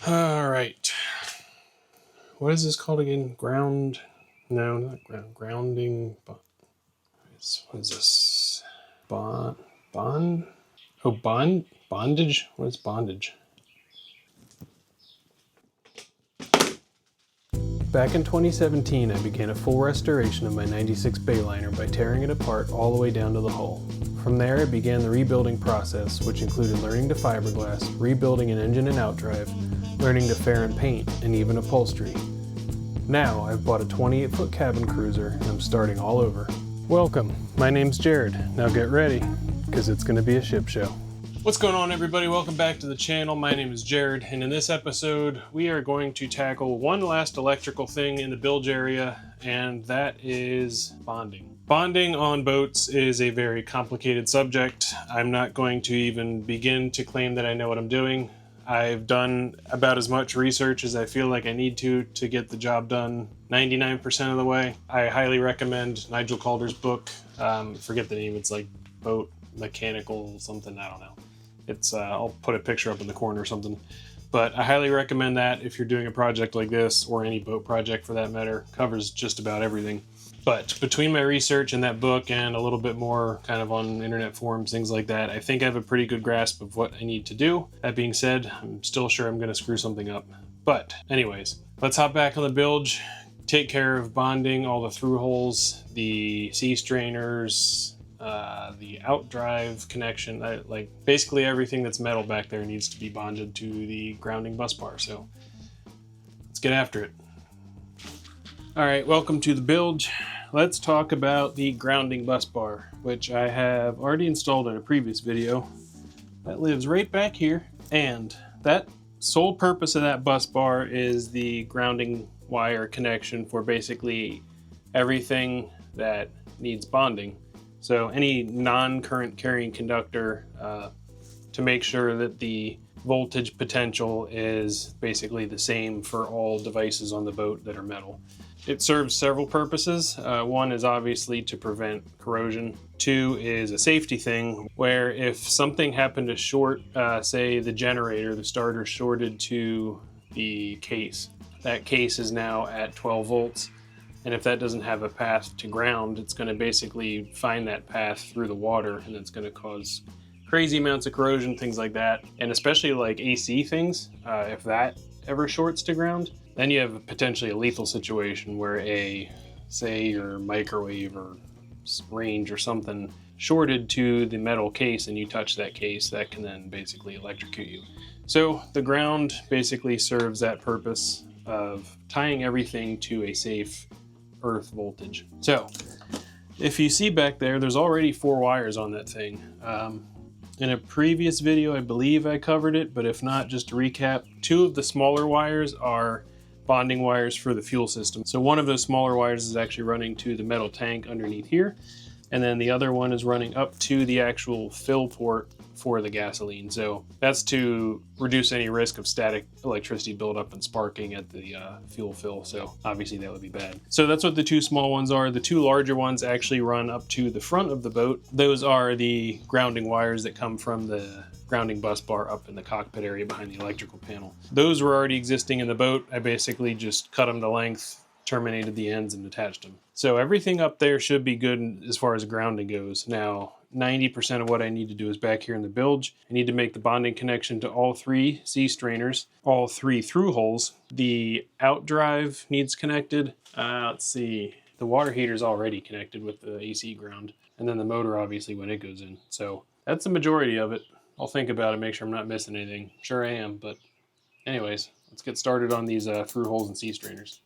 All right. What is this called again? Ground? No, not ground. Grounding. What is this? Bond? Oh, bondage? What is bondage? Back in 2017, I began a full restoration of my 96 Bayliner by tearing it apart all the way down to the hull. From there, I began the rebuilding process, which included learning to fiberglass, rebuilding an engine and outdrive, learning to fair and paint, and even upholstery. Now, I've bought a 28-foot cabin cruiser, and I'm starting all over. Welcome, my name's Jared. Now get ready, because it's going to be a ship show. What's going on, everybody? Welcome back to the channel. My name is Jared, and in this episode, we are going to tackle one last electrical thing in the bilge area, and that is bonding. Bonding on boats is a very complicated subject. I'm not going to even begin to claim that I know what I'm doing. I've done about as much research as I feel like I need to get the job done 99% of the way. I highly recommend Nigel Calder's book. Forget the name. It's like Boat Mechanical something. I don't know. It's I'll put a picture up in the corner or something. But I highly recommend that if you're doing a project like this, or any boat project for that matter. Covers just about everything. But between my research and that book and a little bit more kind of on internet forums, things like that, I think I have a pretty good grasp of what I need to do. That being said, I'm still sure I'm going to screw something up. But anyways, let's hop back on the bilge, take care of bonding all the through holes, the sea strainers, the outdrive connection, like basically everything that's metal back there needs to be bonded to the grounding bus bar. So let's get after it. All right, welcome to the bilge. Let's talk about the grounding bus bar, which I have already installed in a previous video. That lives right back here, and that sole purpose of that bus bar is the grounding wire connection for basically everything that needs bonding. So any non-current carrying conductor, to make sure that the voltage potential is basically the same for all devices on the boat that are metal. It serves several purposes. One is obviously to prevent corrosion. Two is a safety thing, where if something happened to short, say the generator, the starter shorted to the case, that case is now at 12 volts. And if that doesn't have a path to ground, it's going to basically find that path through the water, and it's going to cause crazy amounts of corrosion, things like that. And especially like AC things, if that ever shorts to ground, then you have potentially a lethal situation where say your microwave or range or something shorted to the metal case and you touch that case, that can then basically electrocute you. So the ground basically serves that purpose of tying everything to a safe earth voltage. So if you see back there, there's already 4 wires on that thing. In a previous video, I believe I covered it, but if not, just to recap, 2 of the smaller wires are bonding wires for the fuel system. So one of those smaller wires is actually running to the metal tank underneath here, and then the other one is running up to the actual fill port for the gasoline. So that's to reduce any risk of static electricity buildup and sparking at the fuel fill. So obviously that would be bad. So that's what the 2 small ones are. The 2 larger ones actually run up to the front of the boat. Those are the grounding wires that come from the grounding bus bar up in the cockpit area behind the electrical panel. Those were already existing in the boat. I basically just cut them to length, terminated the ends, and attached them. So everything up there should be good as far as grounding goes. Now, 90% of what I need to do is back here in the bilge. I need to make the bonding connection to all 3 sea strainers, all 3 through holes. The outdrive needs connected. Let's see, the water heater is already connected with the AC ground, and then the motor obviously when it goes in. So that's the majority of it. I'll think about it, make sure I'm not missing anything. Sure I am, but anyways, let's get started on these through holes and sea strainers.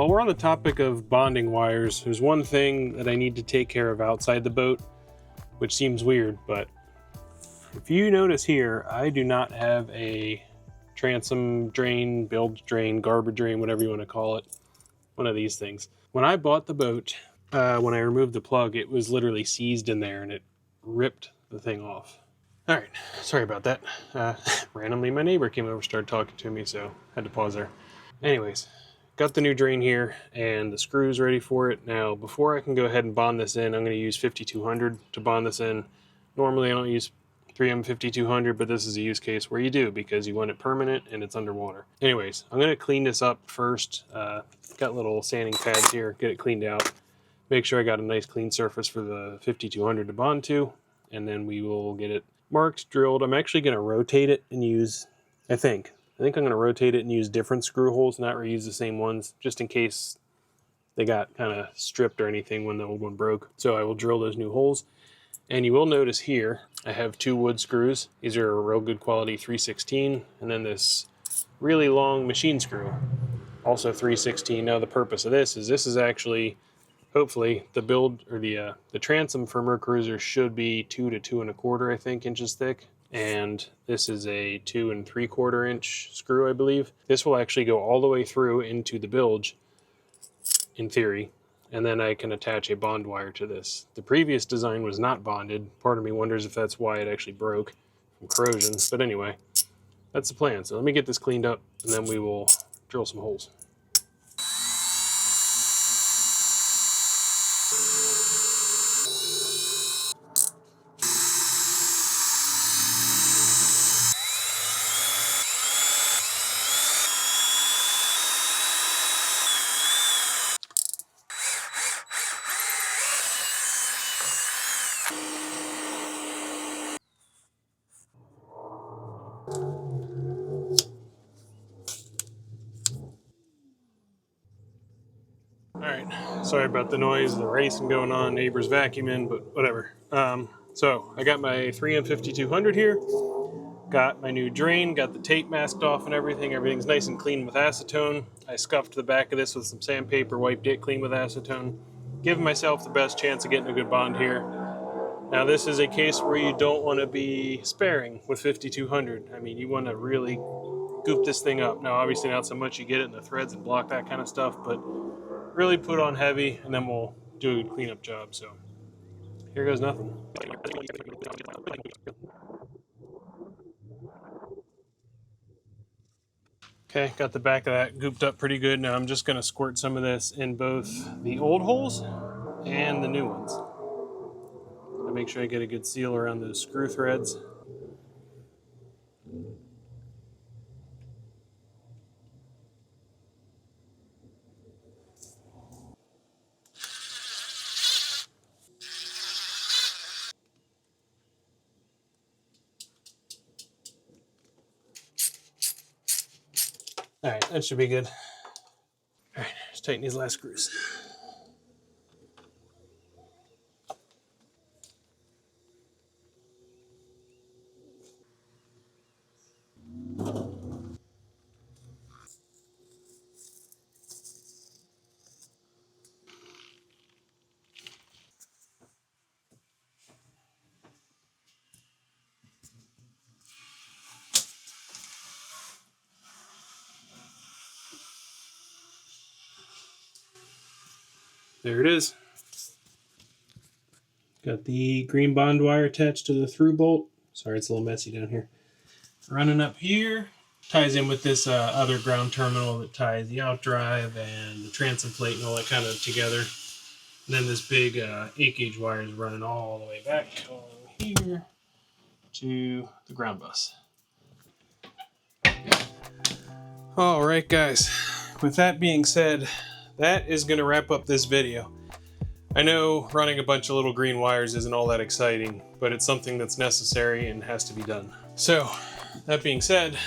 while we're on the topic of bonding wires, there's one thing that I need to take care of outside the boat, which seems weird, but if you notice here, I do not have a transom drain, bilge drain, garbage drain, whatever you want to call it. One of these things. When I bought the boat, when I removed the plug, it was literally seized in there and it ripped the thing off. All right, sorry about that. Randomly, my neighbor came over, started talking to me, so had to pause there. Anyways, got the new drain here and the screws ready for it. Now, before I can go ahead and bond this in, I'm going to use 5200 to bond this in. Normally, I don't use 3M 5200, but this is a use case where you do because you want it permanent and it's underwater. Anyways, I'm going to clean this up first. Got little sanding pads here, get it cleaned out. Make sure I got a nice clean surface for the 5200 to bond to, and then we will get it marked, drilled. I'm actually going to rotate it and use, I think I'm going to rotate it and use different screw holes, not reuse the same ones, just in case they got kind of stripped or anything when the old one broke. So I will drill those new holes. And you will notice here, I have 2 wood screws. These are a real good quality 316, and then this really long machine screw, also 316. Now the purpose of this is actually, hopefully, the build or the transom for Mercruiser should be 2 to 2 1/4, I think, inches thick. And this is a 2 3/4 inch screw, I believe. This will actually go all the way through into the bilge, in theory. And then I can attach a bond wire to this. The previous design was not bonded. Part of me wonders if that's why it actually broke from corrosion. But anyway, that's the plan. So let me get this cleaned up and then we will drill some holes. Alright, sorry about the noise, the racing going on, neighbors vacuuming, but whatever. So I got my 3M 5200 here, got my new drain, got the tape masked off and everything. Everything's nice and clean with acetone. I scuffed the back of this with some sandpaper, wiped it clean with acetone, giving myself the best chance of getting a good bond here. Now this is a case where you don't want to be sparing with 5200. I mean, you want to really goop this thing up. Now obviously not so much you get it in the threads and block that kind of stuff, but really put on heavy and then we'll do a good cleanup job. So here goes nothing. Okay, got the back of that gooped up pretty good. Now I'm just going to squirt some of this in both the old holes and the new ones. I'll make sure I get a good seal around those screw threads. All right, that should be good. All right, just tighten these last screws. There it is. Got the green bond wire attached to the through bolt. Sorry, it's a little messy down here. Running up here. Ties in with this other ground terminal that ties the out drive and the transom plate and all that kind of together. And then this big 8-gauge wire is running all the way back here to the ground bus. All right, guys. With that being said, that is going to wrap up this video. I know running a bunch of little green wires isn't all that exciting, but it's something that's necessary and has to be done. So, that being said,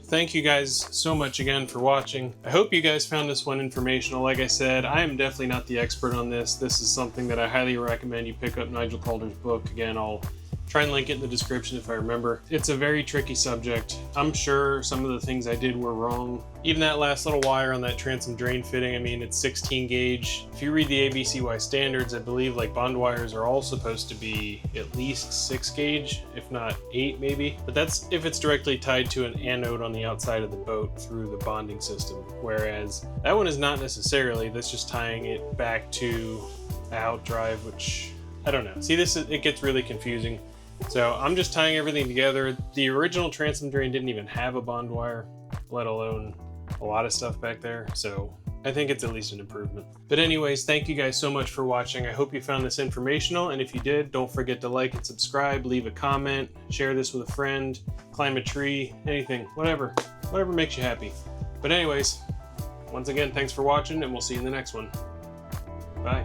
thank you guys so much again for watching. I hope you guys found this one informational. Like I said, I am definitely not the expert on this. This is something that I highly recommend you pick up Nigel Calder's book. Again, I'll Try and link it in the description if I remember. It's a very tricky subject. I'm sure some of the things I did were wrong. Even that last little wire on that transom drain fitting, I mean, it's 16 gauge. If you read the ABCY standards, I believe like bond wires are all supposed to be at least 6 gauge, if not 8 maybe. But that's if it's directly tied to an anode on the outside of the boat through the bonding system. Whereas that one is not necessarily, that's just tying it back to a out drive, which I don't know. See, it gets really confusing. So I'm just tying everything together. The original transom drain didn't even have a bond wire, let alone a lot of stuff back there. So I think it's at least an improvement. But anyways, thank you guys so much for watching. I hope you found this informational. And if you did, don't forget to like and subscribe, leave a comment, share this with a friend, climb a tree, anything, whatever makes you happy. But anyways, once again, thanks for watching and we'll see you in the next one. Bye.